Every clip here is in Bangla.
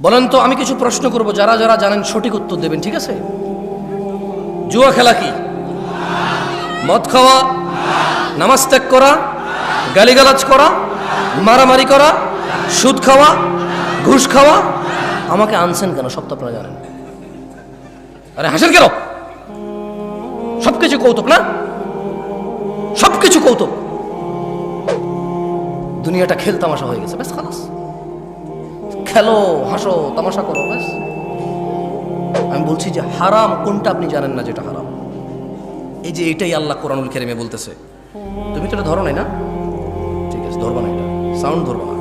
বলেন তো, আমি কিছু প্রশ্ন করব, যারা যারা জানেন সঠিক উত্তর দেবেন, ঠিক আছে? জুয়া খেলা কি? মদ খাওয়া, নামাজ ত্যাগ করা, গালিগালাজ করা, মারামারি করা, সুদ খাওয়া, ঘুষ খাওয়া। আমাকে আনছেন কেন? সব তো আপনারা জানেন। আরে হাসেন কেন? সবকিছু কৌতুক না? সবকিছু কৌতুক। দুনিয়াটা খেল তামাশা হয়ে গেছে, ব্যাস খালাস। খেলো, হাসো, তামাশা করো, ব্যাস। আমি বলছি যে হারাম কোনটা আপনি জানেন না যেটা হারাম। এই যে এটাই আল্লাহ কোরআনুল কারীমে বলতেছে। তুমি তো এটা ধরো নাই না? ঠিক আছে, ধরবা না, এটা সাউন্ড ধরবা না।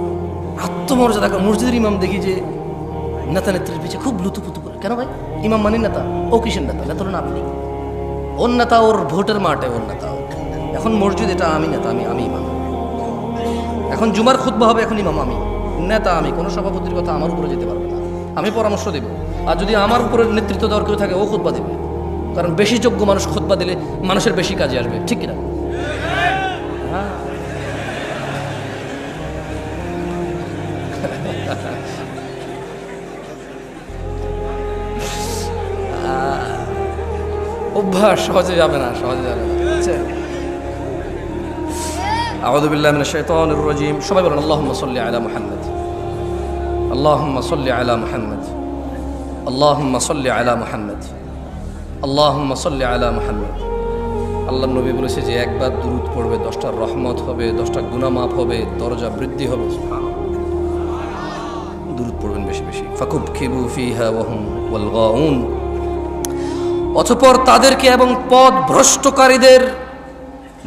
আত্মমর্যাদা। মসজিদের ইমাম দেখি যে নেতা নেত্রীর পিছিয়ে খুব লুতুপুতু করে। কেন ভাই? ইমাম মানে নেতা? ও কিসের নেতা? নেতা হলেন আপনি। ওর নেতা ওর ভোটের মাঠে, ওর নেতা। এখন মসজিদ এটা আমি নেতা, আমি ইমাম। এখন জুমার খুতবা হবে, এখন ইমাম আমি, নেতা আমি। কোনো সভাপতির কথা আমার উপরে যেতে পারবে না। আমি পরামর্শ দেব, আর যদি আমার উপরে নেতৃত্ব দেওয়ার কেউ থাকে, ও খুতবা দেবে। কারণ বেশি যোগ্য মানুষ খুতবা দিলে মানুষের বেশি কাজে আসবে, ঠিক কিনা? অভ্যাস সহজে যাবে না, সহজে যাবে না। আউযু বিল্লাহি মিনাশ শাইতানির রাজীম। সবাই বলেন আল্লাহুম্মা সাল্লি আলা মুহাম্মদ, আল্লাহুম্মা সাল্লি আলা মুহাম্মদ, আল্লাহুম্মা সাল্লি আলা মুহাম্মদ, আল্লাহুম্মা সাল্লি আলা মুহাম্মদ। আল্লাহর নবী বলেছে যে একবার দুরূদ পড়বে 10টা রহমত হবে, 10টা গুনাহ মাফ হবে, দরজা বৃদ্ধি হবে। দুরূদ পড়বেন বেশি বেশি। ফাকুবকিবু ফিহা ওয়া হুম ওয়াল গাউন। অতঃপর তাদেরকে এবং পথ ভ্রষ্টকারীদের,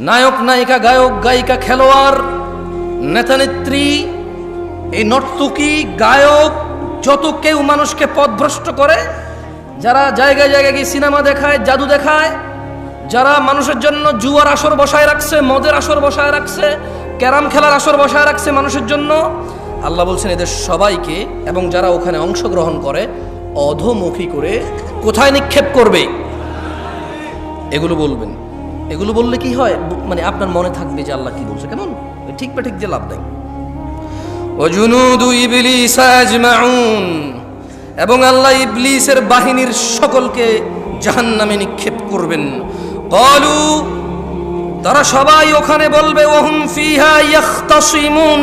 নায়ক নায়িকা, গায়ক গায়িকা, খেলোয়াড়, নেতানেত্রী, এই নর্তকী, গায়ক, যত কেউ মানুষকে পথভ্রষ্ট করে, যারা জায়গায় জায়গায় গিয়ে সিনেমা দেখায়, জাদু দেখায়, যারা মানুষের জন্য জুয়ার আসর বসায় রাখছে, মদের আসর বসায় রাখছে, ক্যারাম খেলার আসর বসায় রাখছে মানুষের জন্য, আল্লাহ বলছেন এদের সবাইকে এবং যারা ওখানে অংশগ্রহণ করে অধোমুখী করে কোথায় নিক্ষেপ করবে? এগুলো বলবেন। এগুলো বললে কি হয়? মানে আপনার মনে থাকবে যে আল্লাহ কি বলছে। কেমন ঠিক বা ঠিক যে লাভ নাই। ওয়াজুনুদু ইবলিস আজমাউন। এবং আল্লাহ ইবলিসের বাহিনীর সকলকে জাহান্নামে নিক্ষেপ করবেন। ক্বালু, তারা সবাই ওখানে বলবে, ওয়াহুম ফিহা ইয়াখতাসিমুন।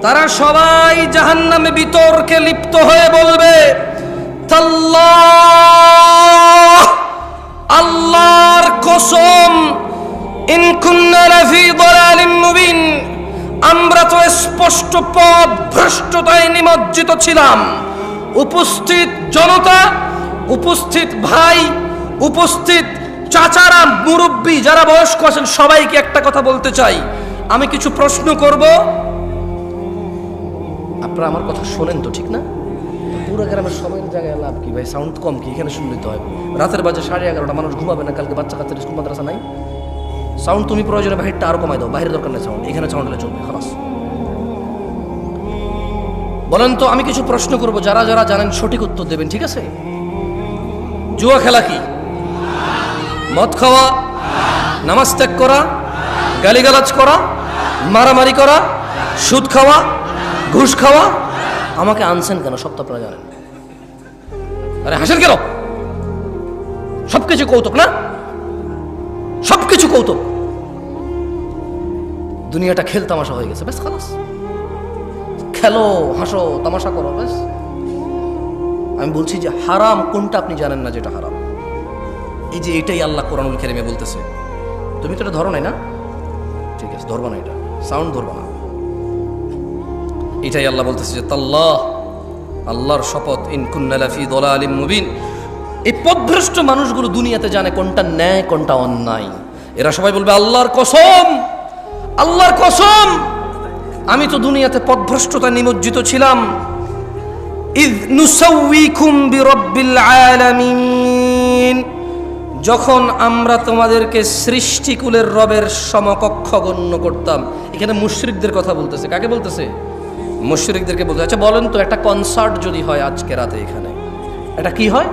তারা সবাই জাহান্নামে বিতর্কে লিপ্ত হয়ে বলবে, তাল্লাহ, আল্লাহর কসম, ইন কুন্না লাফি দালালিম মুবিন, আমরা তো স্পষ্ট পথ ভ্রষ্টতায় নিমজ্জিত ছিলাম। উপস্থিত জনতা, উপস্থিত ভাই, উপস্থিত চাচারা, মুরব্বী, যারা বয়স্ক আছেন, সবাইকে একটা কথা বলতে চাই। আমি কিছু প্রশ্ন করব, আপনারা আমার কথা শোনেন তো, ঠিক না? পুরো গ্রামের সবাই জায়গায় লাভ কি ভাই? সাউন্ড কম কি? এখানে শুনলে তো হয়। রাতের বাজে 11:30, মানুষ ঘুমাবে না, কালকে বাচ্চা কাচ্চার স্কুল মাদ্রাসা নাই। সাউন্ড তুমি প্রয়োজনে বাহিরটা আরো কমাই দাও, বাইরের দরকার নেই সাউন্ড, এখানে সাউন্ড হলে চলবে, খালাস। বলেন তো, আমি কিছু প্রশ্ন করব, যারা যারা জানেন সঠিক উত্তর দেবেন, ঠিক আছে? জুয়া খেলা কি? মদ খাওয়া, নামাজ ত্যাগ করা, গালিগালাজ করা, মারামারি করা, সুদ খাওয়া, ঘুষ খাওয়া। আমাকে আনছেন কেন? সব তো আপনারা জানেন। আরে হাসেন কেন? সবকিছু কৌতুক না? সবকিছু কৌতুক। দুনিয়াটা খেল তামাশা হয়ে গেছে, ব্যাস খালাস। খেলো, হাসো, তামাশা করো, ব্যাস। আমি বলছি যে হারাম কোনটা আপনি জানেন না যেটা হারাম। এই যে এটাই আল্লাহ কোরআনুল কারীমে বলতেছে। তুমি তো এটা ধরো নাই না? ঠিক আছে, ধরবা না, এটা সাউন্ড ধরবা না। এটাই আল্লাহ বলতেছে যে তাল্লাহ, আল্লাহর শপথ, ইন কুন্না লাফি দালালিম মুবিন। এই পথভ্রষ্ট মানুষগুলো দুনিয়াতে জানে কোনটা ন্যায় কোনটা অন্যায়। এরা সবাই বলবে আল্লাহর কসম, আল্লাহর কসম, আমি তো দুনিয়াতে পথভ্রষ্টতা নিমজ্জিত ছিলাম। ইয নুসাউইকুম বিরাব্বিল আলামিন, যখন আমরা তোমাদেরকে সৃষ্টিকুলের রবের সমকক্ষ গণ্য করতাম। এখানে মুশরিকদের কথা বলতেছে। কাকে বলতেছে? মুশরিকদেরকে বলতে। আচ্ছা বলেন তো, একটা কনসার্ট যদি হয় আজকে রাতে, এখানে এটা কি হয়?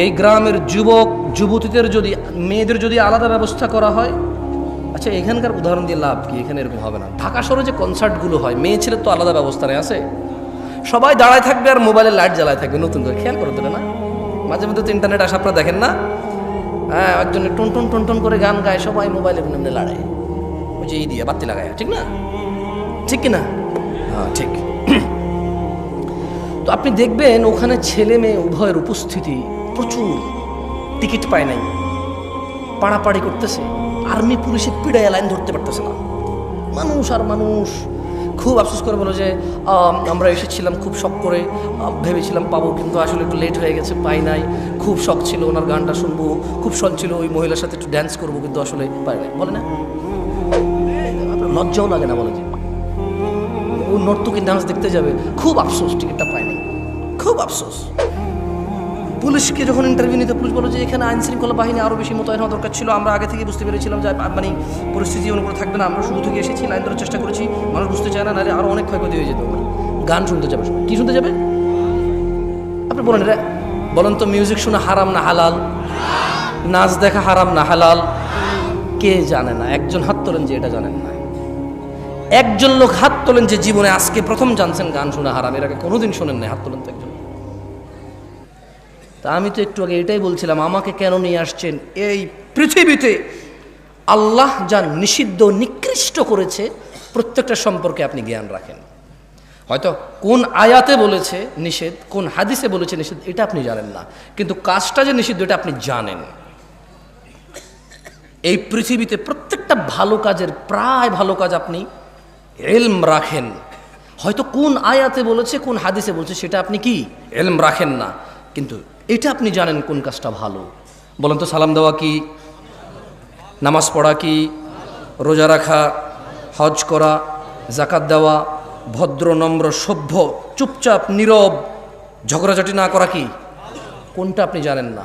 এই গ্রামের যুবক যুবতীদের যদি, মেয়েদের যদি আলাদা ব্যবস্থা করা হয়, আচ্ছা এখানকার উদাহরণ দিয়ে লাভ কি? এখানে এরকম হবে না। ঢাকা শহরে যে কনসার্টগুলো হয়, মেয়ে ছেলের তো আলাদা ব্যবস্থা নেই, আছে? সবাই দাঁড়ায় থাকবে আর মোবাইলের লাইট জ্বালায় থাকবে নতুন করে, খেয়াল করতে না? মাঝে মধ্যে তো ইন্টারনেট আসা আপনারা দেখেন না? হ্যাঁ, একজনে টন টন টন টন করে গান গায়, সবাই মোবাইলে এমনি লাড়ায়, ওই যে এই দিয়ে বাতি লাগায়, ঠিক না? ঠিক কিনা? হ্যাঁ ঠিক। তো আপনি দেখবেন ওখানে ছেলে মেয়ে উভয়ের উপস্থিতি প্রচুর, টিকিট পায় নাই, পাড়াপাড়ি করতেছে, আর্মি পুলিশে পিড়ায় লাইন ধরতে পারতেছে না, মানুষ আর মানুষ। খুব আফসোস করে বলো যে আমরা এসেছিলাম খুব শখ করে, ভেবেছিলাম পাবো, কিন্তু আসলে একটু লেট হয়ে গেছে, পাই নাই। খুব শখ ছিল ওনার গানটা শুনবো, খুব শখ ছিল ওই মহিলার সাথে একটু ড্যান্স করবো, কিন্তু আসলে পাই নাই। বলে না, আপনার লজ্জাও লাগে না বলে যে ও নর্তকী ডান্স দেখতে যাবে? খুব আফসোস, টিকিটটা পায়নি, খুব আফসোস। পুলিশকে যখন ইন্টারভিউ নিতে, পুলিশ বলো যে এখানে আইন শৃঙ্খলা বাহিনী আরও বেশি মোতায়েন হওয়া দরকার ছিল, আমরা আগে থেকে বুঝতে পেরেছিলাম যে মানে পরিস্থিতি অনুকূলে থাকবে না, আমরা শুরু থেকে এসেছি, লাইন ধরার চেষ্টা করেছি, মানুষ বুঝতে চায় না, নাহলে আরও অনেক ক্ষয়ক্ষতি হয়ে যেত। গান শুনতে যাবে, কি শুনতে যাবে? আপনি বলেন রে, বলেন তো মিউজিক শোনা হারাম না হালাল? নাচ দেখা হারাম না হালাল? কে জানে না? একজন হাত তোলেন যে এটা জানেন না। একজন লোক হাত তোলেন যে জীবনে আজকে প্রথম জানছেন গান শোনা হারাম, এর আগে কোনোদিন শোনেন না, হাত তোলেন তো একজন। তা আমি তো একটু আগে এটাই বলছিলাম, আমাকে কেন নিয়ে আসছেন এই পৃথিবীতে? আল্লাহ যা নিষিদ্ধ নিকৃষ্ট করেছে প্রত্যেকটা সম্পর্কে আপনি জ্ঞান রাখেন। হয়তো কোন আয়াতে বলেছে নিষেধ, কোন হাদিসে বলেছে নিষেধ, এটা আপনি জানেন না, কিন্তু কাজটা যে নিষিদ্ধ এটা আপনি জানেন। এই পৃথিবীতে প্রত্যেকটা ভালো কাজের, প্রায় ভালো কাজ আপনি ইলম রাখেন। হয়তো কোন আয়াতে বলেছে, কোন হাদিসে বলেছে, সেটা আপনি কি ইলম রাখেন না, কিন্তু এটা আপনি জানেন কোন কাজটা ভালো। বলেন তো, সালাম দেওয়া কি? নামাজ পড়া কি? রোজা রাখা, হজ করা, জাকাত দেওয়া, ভদ্র নম্র সভ্য চুপচাপ নীরব ঝগড়াঝাটি না করা কি? কোনটা আপনি জানেন না?